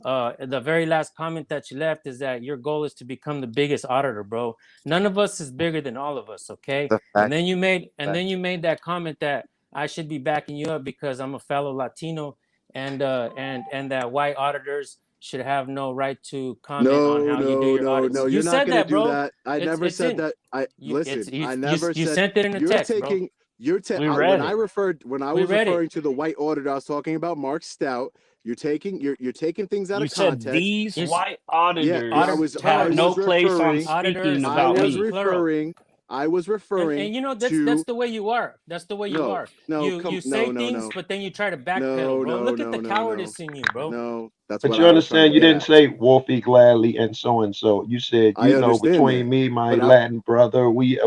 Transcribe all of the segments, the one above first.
The very last comment that you left is that your goal is to become the biggest auditor, bro. None of us is bigger than all of us, okay? The And fact, then you made that comment that I should be backing you up because I'm a fellow Latino, and that white auditors should have no right to comment on No, how you do no, your no, audits. no. You You're not said gonna that, do bro. that. I It's never it's said in that. I you. It's listen. you. I You, never you said sent it in a you're text, bro. taking. We When read I it. referred when I We was read referring it. to the white auditor, I was talking about Mark Stout. You're taking things out You of said context. these You white Yeah, auditors have I no was place on referring. speaking auditors, I about was yes, me. plural. referring. I was referring And you know that's to the way you are. That's the way you no, are. no, You come, you no, say no, things, no, but then you try to backpedal, no, bro. no, Look at no, the no, no, cowardice in you, bro. no. That's But what you I was trying understand, to you get didn't at. say Wolfie gladly and so and so. You said, I understand between that, me, my but Latin brother, we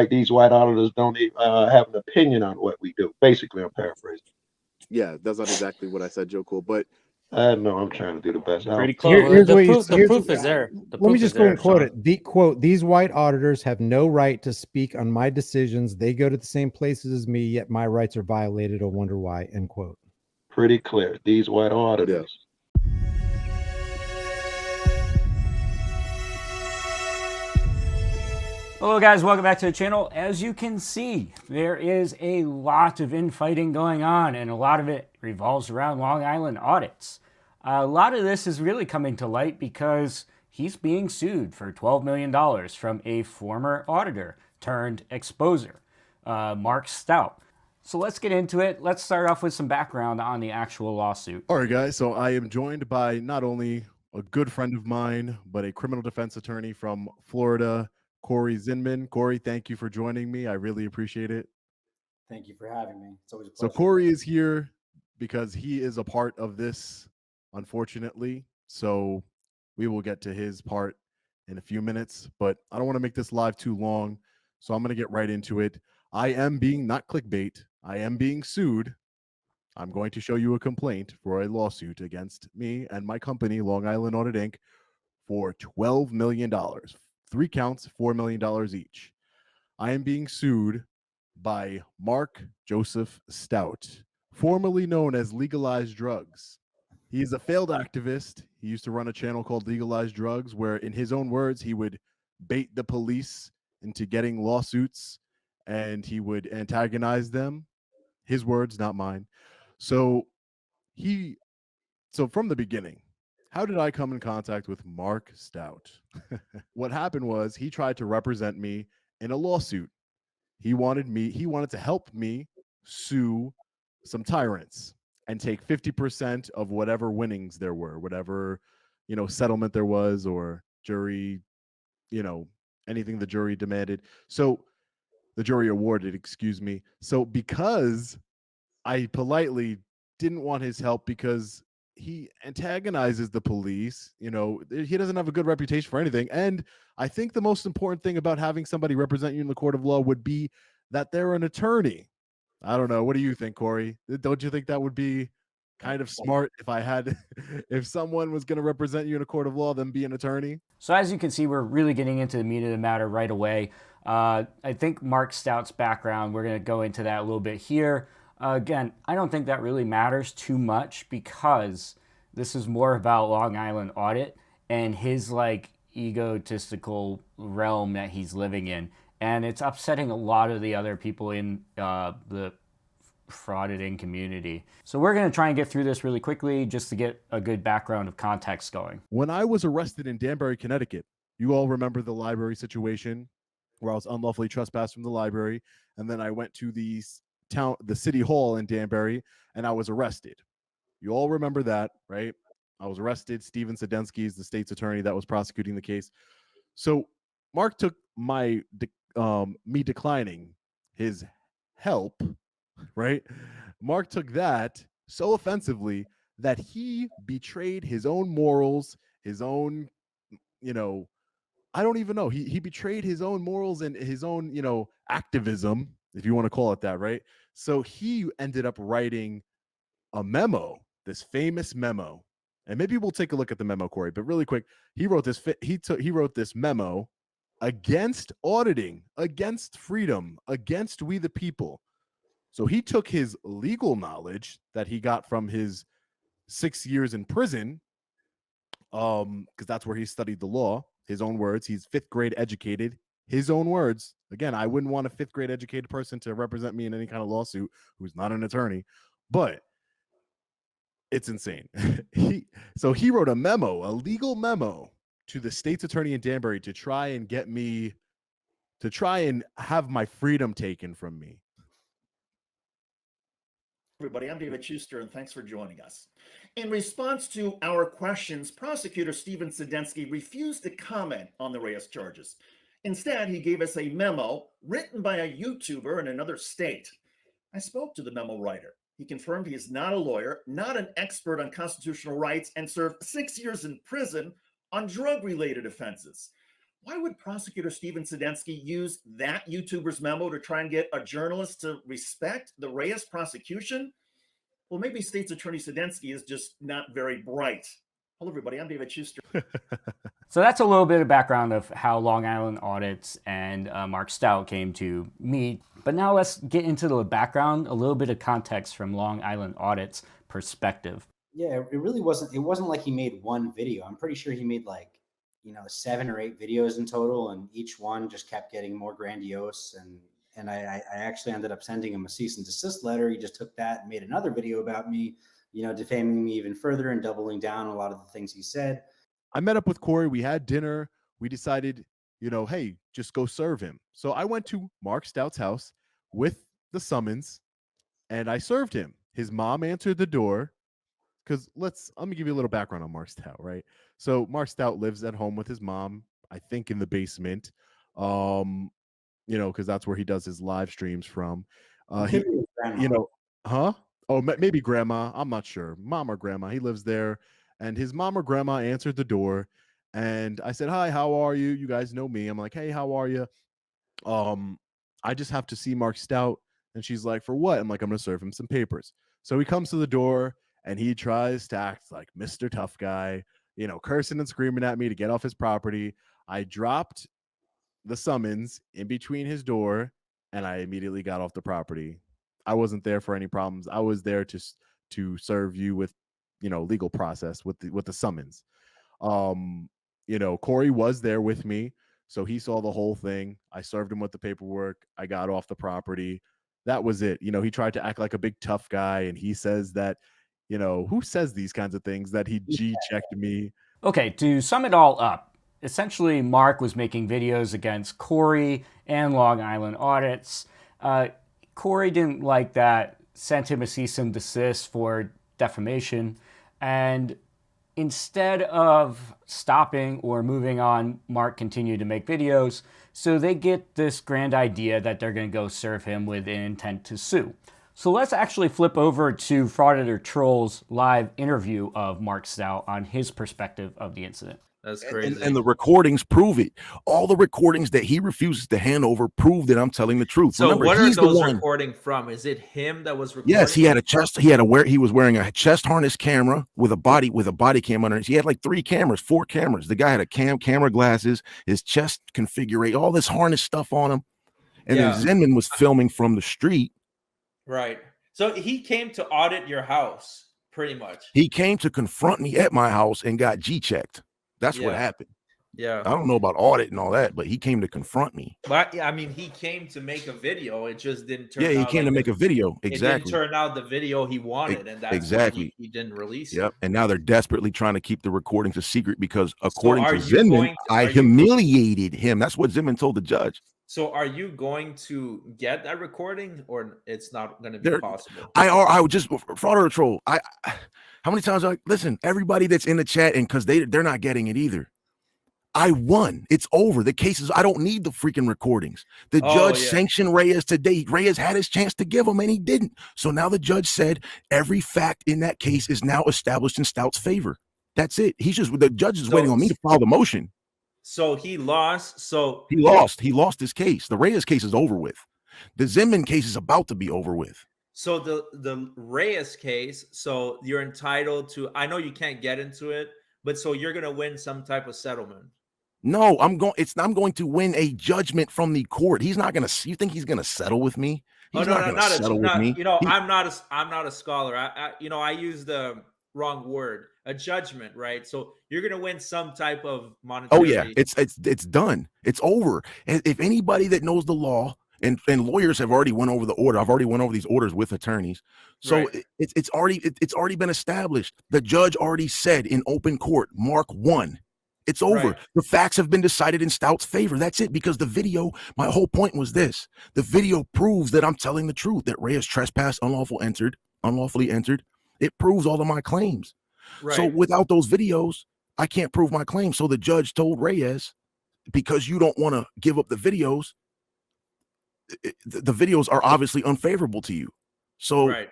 these white auditors don't have an opinion on what we do. Basically, I'm paraphrasing. yeah, that's not exactly what I said, Joe Cool. But No, I'm trying to do the best. Pretty Well, close. Here's what you the here's proof is there. The let me proof is just go there, and quote Sean. it. The quote, these white auditors have no right to speak on my decisions. They go to the same places as me, yet my rights are violated. I wonder why. End quote. Pretty clear. These white yeah, auditors. Hello guys, welcome back to the channel. As you can see, there is a lot of infighting going on, and a lot of it revolves around Long Island audits. A lot of this is really coming to light because he's being sued for $12 million from a former auditor turned exposer, Mark Stout. So let's get into it. Let's start off with some background on the actual lawsuit. all right, guys. So I am joined by not only a good friend of mine, but a criminal defense attorney from Florida, Corey Zinman. Corey, thank you for joining me. I really appreciate it. Thank you for having me. It's always a So pleasure. Corey is here because he is a part of this, unfortunately. So we will get to his part in a few minutes, but I don't want to make this live too long. So I'm going to get right into it. I am being, not clickbait, I am being sued. I'm going to show you a complaint for a lawsuit against me and my company, Long Island Audit Inc., for $12 million. 3 counts, $4 million each. I am being sued by Mark Joseph Stout, formerly known as Legalized Drugs. He is a failed activist. He used to run a channel called Legalized Drugs, where, in his own words, he would bait the police into getting lawsuits and he would antagonize them. His words, not mine. So from the beginning, how did I come in contact with Mark Stout? What happened was he tried to represent me in a lawsuit. He wanted to help me sue some tyrants and take 50% of whatever winnings there were, whatever, settlement there was, or jury, anything the jury demanded. So the jury awarded, excuse me. So because I politely didn't want his help because he antagonizes the police. He doesn't have a good reputation for anything. And I think the most important thing about having somebody represent you in the court of law would be that they're an attorney. I don't know. What do you think, Corey? Don't you think that would be kind of smart if someone was going to represent you in a court of law, then be an attorney? So as you can see, we're really getting into the meat of the matter right away. I think Mark Stout's background, we're going to go into that a little bit here. Again, I don't think that really matters too much because this is more about Long Island Audit and his egotistical realm that he's living in. And it's upsetting a lot of the other people in the Frauditing community. So we're going to try and get through this really quickly just to get a good background of context going. When I was arrested in Danbury, Connecticut, you all remember the library situation where I was unlawfully trespassed from the library, and then I went to the city hall in Danbury, and I was arrested. You all remember that, right? I was arrested. Steven Sedensky is the state's attorney that was prosecuting the case. So Mark took me declining his help, right? Mark took that so offensively that he betrayed his own morals, his own, I don't even know. He betrayed his own morals and his own, activism, if you want to call it that, right? So he ended up writing a memo, this famous memo. And maybe we'll take a look at the memo, Corey, but really quick, he wrote this memo against auditing, against freedom, against we the people. So he took his legal knowledge that he got from his 6 years in prison because that's where he studied the law. His own words. He's 5th grade educated. His own words. Again, I wouldn't want a 5th grade educated person to represent me in any kind of lawsuit who's not an attorney, but it's insane. he wrote a memo, a legal memo, to the state's attorney in Danbury to try and get me, to try and have my freedom taken from me. Everybody, I'm David Schuster, and thanks for joining us. In response to our questions, prosecutor Stephen Sedensky refused to comment on the Reyes charges. Instead, he gave us a memo written by a YouTuber in another state. I spoke to the memo writer. He confirmed he is not a lawyer, not an expert on constitutional rights, and served 6 years in prison on drug-related offenses. Why would prosecutor Stephen Sedensky use that YouTuber's memo to try and get a journalist to respect the Reyes prosecution? Well, maybe State's Attorney Sedensky is just not very bright. Hello, everybody. I'm David Schuster. So that's a little bit of background of how Long Island Audits and Mark Stout came to meet. But now let's get into the background, a little bit of context from Long Island Audits perspective. Yeah, it really wasn't. It wasn't like he made one video. I'm pretty sure he made like, 7 or 8 videos in total, and each one just kept getting more grandiose. And I actually ended up sending him a cease and desist letter. He just took that and made another video about me, defaming me even further and doubling down on a lot of the things he said. I met up with Corey. We had dinner. We decided, hey, just go serve him. So I went to Mark Stout's house with the summons, and I served him. His mom answered the door. Because let me give you a little background on Mark Stout, right? So Mark Stout lives at home with his mom, I think in the basement, because that's where he does his live streams from. Oh, maybe grandma. I'm not sure. Mom or grandma. He lives there, and his mom or grandma answered the door, and I said, "Hi, how are you?" You guys know me. I'm like, "Hey, how are you?" I just have to see Mark Stout, and she's like, "For what?" I'm like, "I'm gonna serve him some papers." So he comes to the door. And he tries to act like Mr. Tough Guy, cursing and screaming at me to get off his property. I dropped the summons in between his door, and I immediately got off the property. I wasn't there for any problems. I was there to serve you with, legal process with the summons. Corey was there with me, so he saw the whole thing. I served him with the paperwork. I got off the property. That was it. He tried to act like a big tough guy, and he says that, who says these kinds of things, that he G-checked me. Okay, to sum it all up, essentially Mark was making videos against Corey and Long Island Audits. Corey didn't like that, sent him a cease and desist for defamation, and instead of stopping or moving on, Mark continued to make videos, so they get this grand idea that they're going to go serve him with an intent to sue. So let's actually flip over to Frauditor Troll's live interview of Mark Stout on his perspective of the incident. That's crazy. And the recordings prove it. All the recordings that he refuses to hand over prove that I'm telling the truth. So remember, what are he's those the one recording from? Is it him that was recording? Yes, he had a chest. He was wearing a chest harness camera with a body cam under it. He had like 4 cameras. The guy had a camera glasses, his chest configuration, all this harness stuff on him. And then Zinman was filming from the street. Right. So he came to audit your house, pretty much. He came to confront me at my house and got G-checked. That's what happened. Yeah. I don't know about audit and all that, but he came to confront me. But I mean, he came to make a video. It just didn't turn out. Yeah, he came to make a video. Exactly. It didn't turn out the video he wanted, and that's exactly why he didn't release it. Yep. And now they're desperately trying to keep the recordings a secret because according to you Zinman, I humiliated him. That's what Zinman told the judge. So are you going to get that recording, or it's not going to be possible? I would just Frauditor Troll. How many times listen, everybody that's in the chat, and because they're not getting it either. I won. It's over. The case is, I don't need the freaking recordings. The judge sanctioned Reyes today. Reyes had his chance to give him, and he didn't. So now the judge said every fact in that case is now established in Stout's favor. That's it. The judge is waiting on me to file the motion. So he lost. He lost his case. The Reyes case is over with. The Zinman case is about to be over with. So the Reyes case, so you're entitled to, I know you can't get into it, but so you're going to win some type of settlement. No, I'm going to win a judgment from the court. He's not going to, you think he's going to settle with me? He's not going to settle with me. I'm not a scholar. I use the wrong word. a judgment, right? So you're gonna win some type of monetary. Oh yeah, it's done. It's over. If anybody that knows the law, and lawyers have already went over the order. I've already went over these orders with attorneys. So Right. it's already been established. The judge already said in open court, Mark won. It's over. Right. The facts have been decided in Stout's favor. That's it. Because the video, my whole point was this: the video proves that I'm telling the truth. That Reyes trespassed, unlawfully entered. It proves all of my claims. Right. So without those videos, I can't prove my claim. So the judge told Reyes, because you don't want to give up the videos, the videos are obviously unfavorable to you. So Right.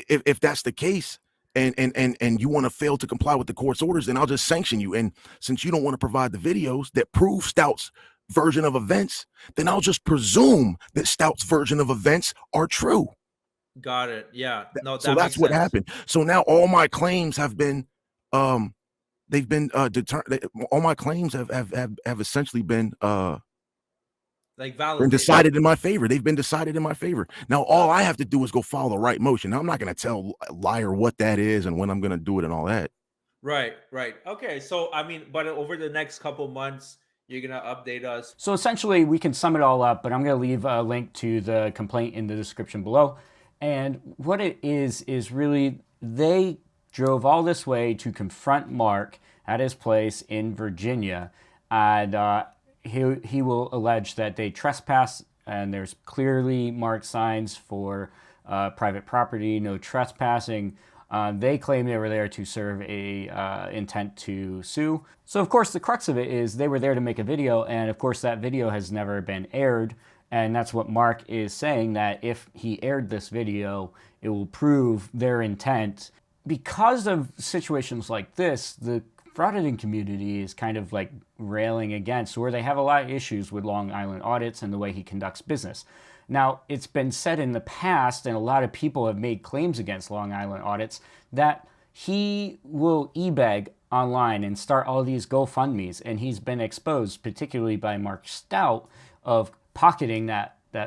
if that's the case, and you want to fail to comply with the court's orders, then I'll just sanction you. And since you don't want to provide the videos that prove Stout's version of events, then I'll just presume that Stout's version of events are true. Got it. Yeah. No, So that's what happened. So now all my claims have been they've been determined. All my claims have essentially been Like validated. decided in my favor. They've been decided in my favor. Now all I have to do is go follow the right motion. Now, I'm not going to tell a liar what that is and when I'm going to do it and all that. Right. Okay. So I mean, but over the next couple months, you're gonna update us. So essentially, we can sum it all up, but I'm going to leave a link to the complaint in the description below. And what it is really they drove all this way to confront Mark at his place in Virginia, and he will allege that they trespass, and there's clearly marked signs for private property, no trespassing. They claim they were there to serve a intent to sue. So of course the crux of it is they were there to make a video, and of course that video has never been aired, and that's what Mark is saying, that if he aired this video, it will prove their intent. Because of situations like this, the Frauditing community is kind of like railing against, where they have a lot of issues with Long Island Audits and the way he conducts business. Now, it's been said in the past, and a lot of people have made claims against Long Island Audits, that he will e-beg online and start all these GoFundMes, and he's been exposed, particularly by Mark Stout, of pocketing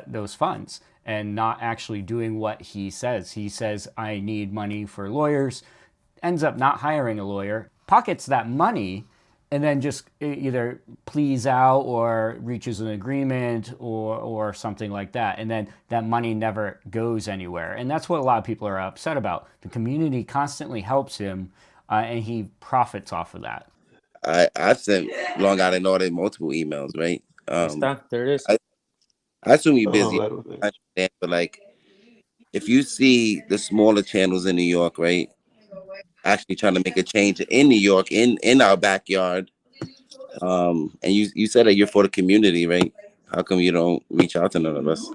those funds and not actually doing what he says. He says, I need money for lawyers, ends up not hiring a lawyer, pockets that money, and then just either pleads out or reaches an agreement or something like that. And then that money never goes anywhere. And that's what a lot of people are upset about. The community constantly helps him, and he profits off of that. I've sent Long Island Audit multiple emails, right? There it is. I assume you're busy. I understand, but like, if you see the smaller channels in New York, right, actually trying to make a change in New York, in our backyard, and you said that you're for the community, right? How come you don't reach out to none of us?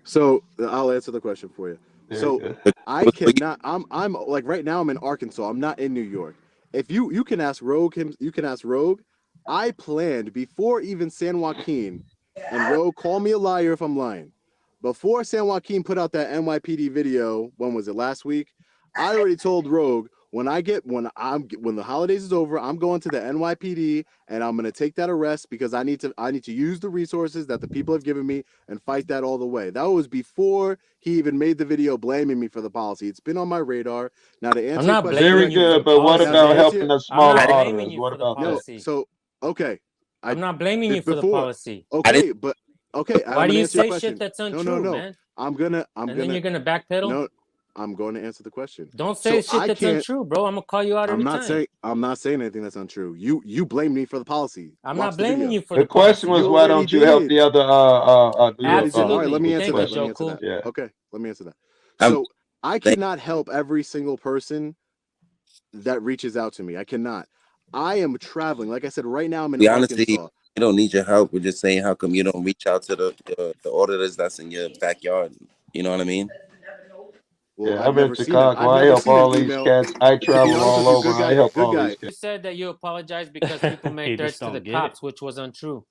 So I'll answer the question for you. So I cannot. I'm like right now I'm in Arkansas. I'm not in New York. If you can ask Rogue you can ask Rogue. I planned before even San Joaquin, and Rogue, call me a liar if I'm lying. Before San Joaquin put out that NYPD video, when was it, last week? I already told Rogue, when the holidays is over, I'm going to the NYPD and I'm going to take that arrest because I need to use the resources that the people have given me and fight that all the way. That was before he even made the video blaming me for the policy. It's been on my radar. Now to answer your question, very good, but what about helping the smaller auditors? What about that? So okay, I'm not blaming you for the policy. Okay, but okay. Why do you say shit that's untrue, man? I'm gonna. Then you're gonna backpedal. No, I'm going to answer the question. Don't say shit that's untrue, bro. I'm gonna call you out every time. I'm not saying anything that's untrue. You blame me for the policy. I'm not blaming you for the question was, why don't you help the other Absolutely. All right, let me answer that. Yeah. Okay, let me answer that. So I cannot help every single person that reaches out to me. I cannot. I am traveling. Like I said, right now I'm in Arkansas. You don't need your help. We're just saying, how come you don't reach out to the auditors that's in your backyard? You know what I mean? Well, I'm in Chicago. I help all these cats. I travel all over. I help all these cats. You said that you apologize because people made threats to the cops, which was untrue.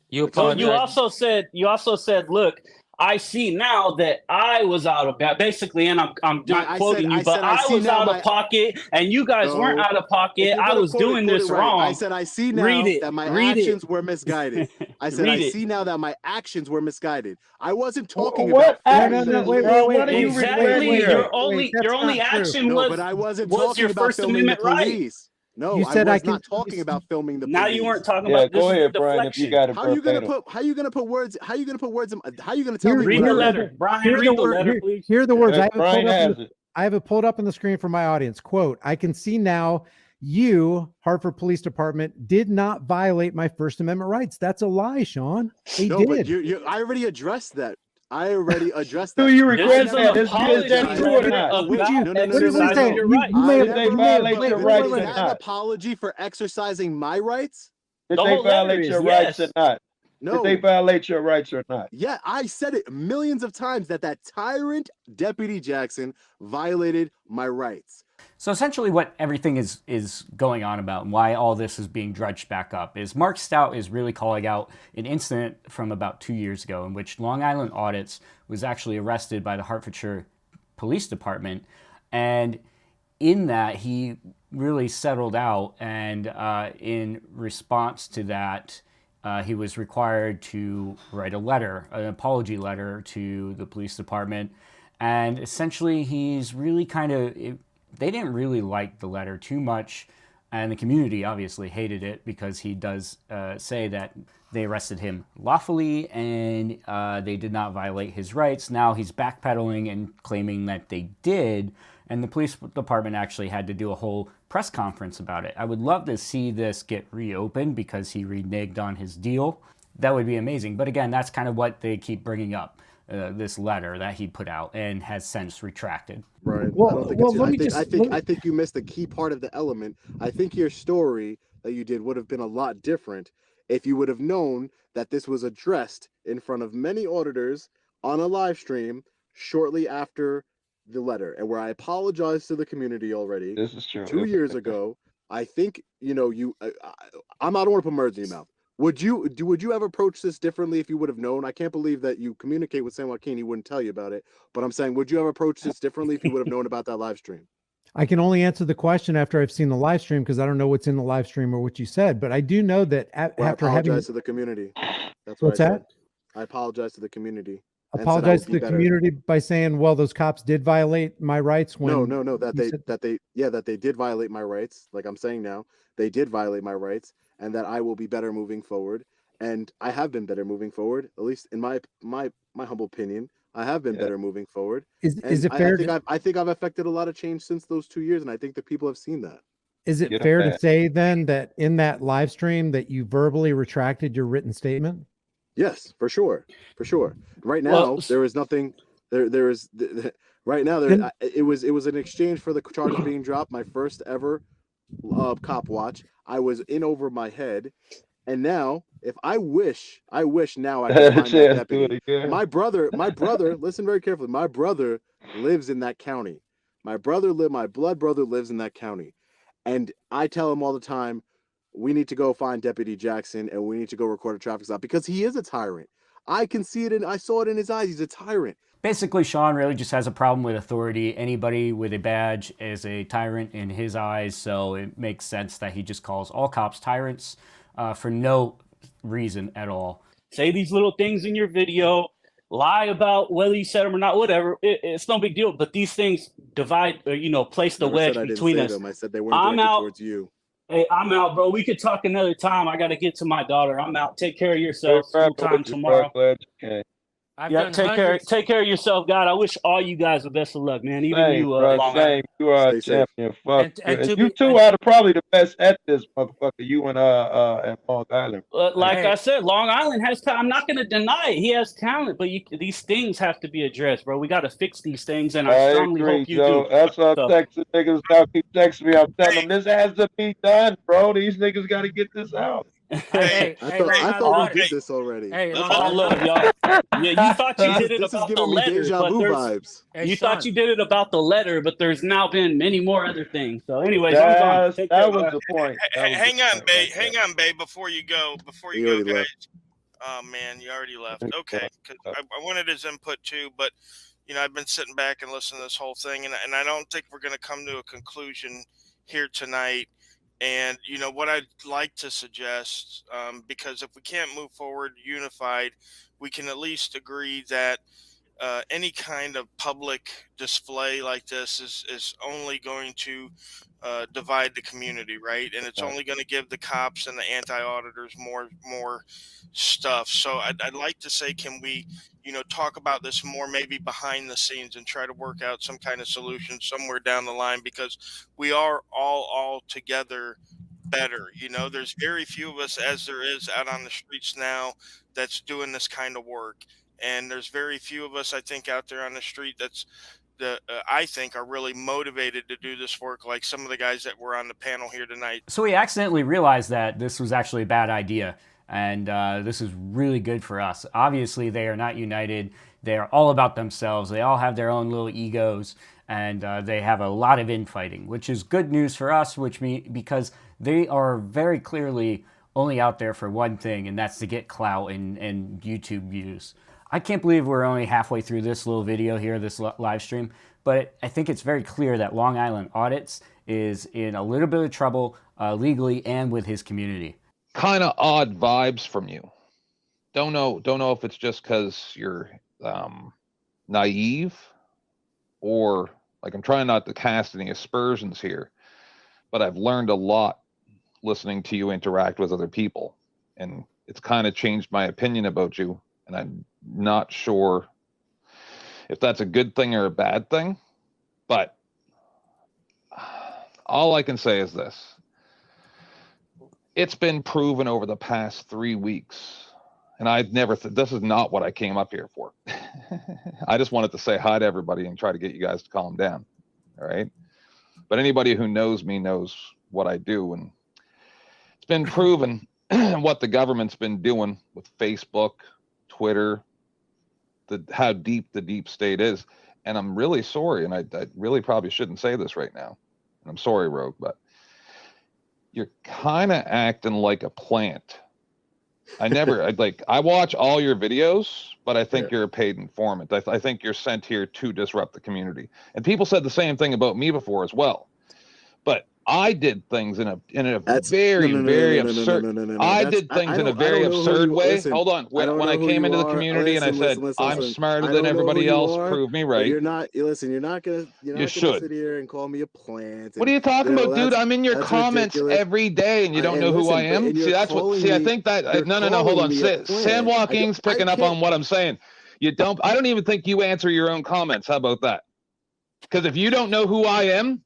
You apologize. apologize. You also said, look, I see now that I was out of basically, and I'm not quoting you, but I was out of pocket, and you guys weren't out of pocket. I was doing this wrong. I said I see now that my actions were misguided. I said, Read I it. see now that my actions were misguided. I wasn't talking What about actions, No, wait, bro? wait, What are you Exactly. regretting here? Your that's only not true. action No, was but I wasn't was talking your about First filming the Amendment right. police. No, You I said was I can. not talking about filming the Now police. you weren't talking Yeah, about this. go is ahead, the Brian, if you deflection. got it How you gonna verbatim. put? How you gonna put words? How you gonna put words? How you gonna tell me Read what the I read? letter, Brian. Here's Read the the word. letter, please. Here are the words. I have it Brian pulled up. has it. I have it pulled up on the screen for my audience. Quote: I can see now you, Hartford Police Department, did not violate my First Amendment rights. That's a lie, Sean. They No, did. but I already addressed that. I already addressed that. Do you This regret is an that? Is that apology true or letter not? about Wait, no, no, no, no, What did no, we no, say? no. your You, rights. you may Did have. they You may have. violate Wait, your wait, rights wait, Is or wait. that an not? apology for exercising my rights? Did The they whole letter violate is your rights or yes. not? Did they No. violate your rights or not? Yeah, I said it millions of times that tyrant Deputy Jackson violated my rights. So essentially what everything is going on about and why all this is being dredged back up is Mark Stout is really calling out an incident from about 2 years ago in which Long Island Audits was actually arrested by the Hertfordshire Police Department. And in that, he really settled out, and in response to that, he was required to write a letter, an apology letter to the police department. And essentially, he's really they didn't really like the letter too much, and the community obviously hated it because he does say that they arrested him lawfully and they did not violate his rights. Now he's backpedaling and claiming that they did, and the police department actually had to do a whole press conference about it. I would love to see this get reopened because he reneged on his deal. That would be amazing. But again, that's kind of what they keep bringing up. This letter that he put out and has since retracted. Right. Well, I don't think well, it's. let me just. I think you missed the key part of the element. I think your story that you did would have been a lot different if you would have known that this was addressed in front of many auditors on a live stream shortly after the letter, and where I apologized to the community already. This is true. 2 years ago. I think you. I don't want to put words in your mouth. Would you ever approach this differently if you would have known? I can't believe that you communicate with San Joaquin. He wouldn't tell you about it. But I'm saying, would you ever approach this differently if you would have known about that live stream? I can only answer the question after I've seen the live stream because I don't know what's in the live stream or what you said. But I do know that after I apologize having to the community. That's what's what I that? said. I apologize to the community. Apologize to the community by saying, well, those cops did violate my rights. When No, that they did violate my rights. Like I'm saying now, they did violate my rights, and that I will be better moving forward. And I have been better moving forward, at least in my humble opinion. I have been better moving forward. Is it fair? I think I've affected a lot of change since those 2 years, and I think that people have seen that. Is it fair to say then that in that live stream that you verbally retracted your written statement? Yes, for sure. Right now, there is nothing. There is right now. It was an exchange for the charges being dropped. My first ever cop watch. I was in over my head, and now, if I wish now I could find that deputy. My brother. Listen very carefully. My brother lives in that county. My blood brother lives in that county, and I tell him all the time, we need to go find Deputy Jackson and we need to go record a traffic stop because he is a tyrant. I can see it, and I saw it in his eyes. He's a tyrant. Basically, Sean really just has a problem with authority. Anybody with a badge is a tyrant in his eyes, so it makes sense that he just calls all cops tyrants for no reason at all. Say these little things in your video, lie about whether you said them or not, whatever. It's no big deal. But these things divide, or place the wedge between us. I said they weren't directed towards you. Hey, I'm out, bro. We could talk another time. I got to get to my daughter. I'm out. Take care of yourself. Full time tomorrow. Take care of yourself, God. I wish all you guys the best of luck, man. Even you, Long Island. You are a champion. Fuck. And you two are probably the best at this, motherfucker. You and Long Island. I said, Long Island has talent. I'm not going to deny it. He has talent, but these things have to be addressed, bro. We got to fix these things, and I strongly hope you do. That's what I'm texting niggas. Now keep texting me. I'm telling them this has to be done, bro. These niggas got to get this out. I thought we did this already. Hey, look, y'all. Yeah, you thought you did it about the letter, but you thought you did it about the letter, but there's now been many more other things. So, anyways, I'm gone. That was the point. Hang on, babe. Before you go, guys. Oh man, you already left. Okay, because I wanted his input too, but I've been sitting back and listening to this whole thing, and I don't think we're going to come to a conclusion here tonight. And, what I'd like to suggest, because if we can't move forward unified, we can at least agree that any kind of public display like this is only going to divide the community, right? And it's only going to give the cops and the anti-auditors more stuff. So I'd like to say, can we, talk about this more, maybe behind the scenes, and try to work out some kind of solution somewhere down the line, because we are all together better. There's very few of us, as there is out on the streets now, that's doing this kind of work. And there's very few of us, I think, out there on the street I think are really motivated to do this work, like some of the guys that were on the panel here tonight. So we accidentally realized that this was actually a bad idea, and this is really good for us. Obviously, they are not united. They are all about themselves. They all have their own little egos, and they have a lot of infighting, which is good news for us, because they are very clearly only out there for one thing, and that's to get clout and YouTube views. I can't believe we're only halfway through this little video here, this live stream, but I think it's very clear that Long Island Audits is in a little bit of trouble legally and with his community. Kind of odd vibes from you. Don't know if it's just because you're naive, or like, I'm trying not to cast any aspersions here, but I've learned a lot listening to you interact with other people, and it's kind of changed my opinion about you. And I'm not sure if that's a good thing or a bad thing, but all I can say is this. It's been proven over the past 3 weeks, and I'd never, this is not what I came up here for. I just wanted to say hi to everybody and try to get you guys to calm down, all right? But anybody who knows me knows what I do, and it's been proven what the government's been doing with Facebook, Twitter, how deep the deep state is. And I'm really sorry, and I really probably shouldn't say this right now. And I'm sorry, Rogue, but you're kind of acting like a plant. I watch all your videos, but I think you're a paid informant. I think you're sent here to disrupt the community. And people said the same thing about me before as well. But I did things in a very absurd. I did things in a very absurd way. Listen, hold on. When I came into the community and I said, I'm smarter than everybody else, prove me right. You're not. Listen, you're not gonna sit here and call me a plant. What are you talking about, dude? I'm in your comments every day, and you don't know who I am. See, that's what. See, I think that. No. Hold on. San Joaquin's picking up on what I'm saying. You don't. I don't even think you answer your own comments. How about that? Because if you don't know who I am.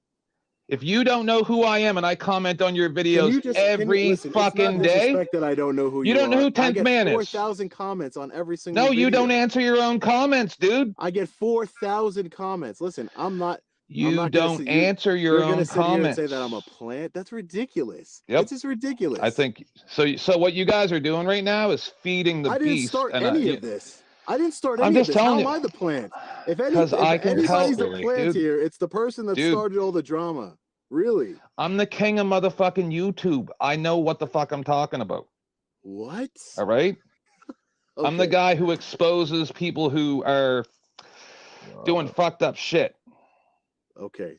If you don't know who I am and I comment on your videos every fucking day, that I don't know who you don't know who 10th Man is. 4,000 comments on every single video. You don't answer your own comments, dude. I get 4,000 comments. Listen, I'm not answer your own comments. Here and say that I'm a plant. That's ridiculous. Yep. It's just ridiculous. I think so. So what you guys are doing right now is feeding the beast. I didn't start any of this. I didn't start any of this. How am I the plant? If anybody's the plant here, it's the person that started all the drama. Really? I'm the king of motherfucking YouTube. I know what the fuck I'm talking about. What? All right? Okay. I'm the guy who exposes people who are doing fucked up shit. Okay.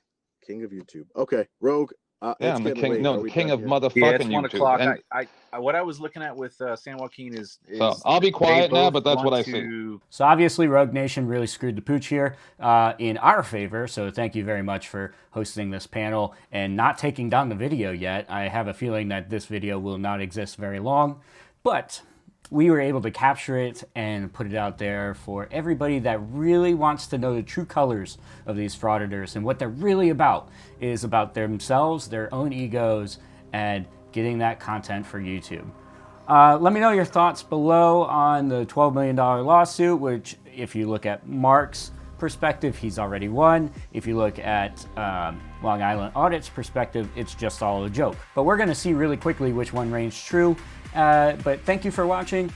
King of YouTube. Okay. Rogue. I'm the king. No, the king of motherfucking it's 1 YouTube. o'clock. And what I was looking at with San Joaquin is so I'll be quiet now, but that's what I see. So obviously Rogue Nation really screwed the pooch here in our favor. So thank you very much for hosting this panel and not taking down the video yet. I have a feeling that this video will not exist very long, but we were able to capture it and put it out there for everybody that really wants to know the true colors of these frauditors, and what they're really about is about themselves, their own egos, and getting that content for YouTube. Let me know your thoughts below on the $12 million lawsuit, which if you look at Mark's perspective, he's already won. If you look at Long Island Audits perspective, it's just all a joke. But we're gonna see really quickly which one reigns true. But thank you for watching.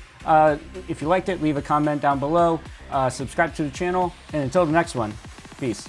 If you liked it, leave a comment down below, subscribe to the channel, and until the next one, peace.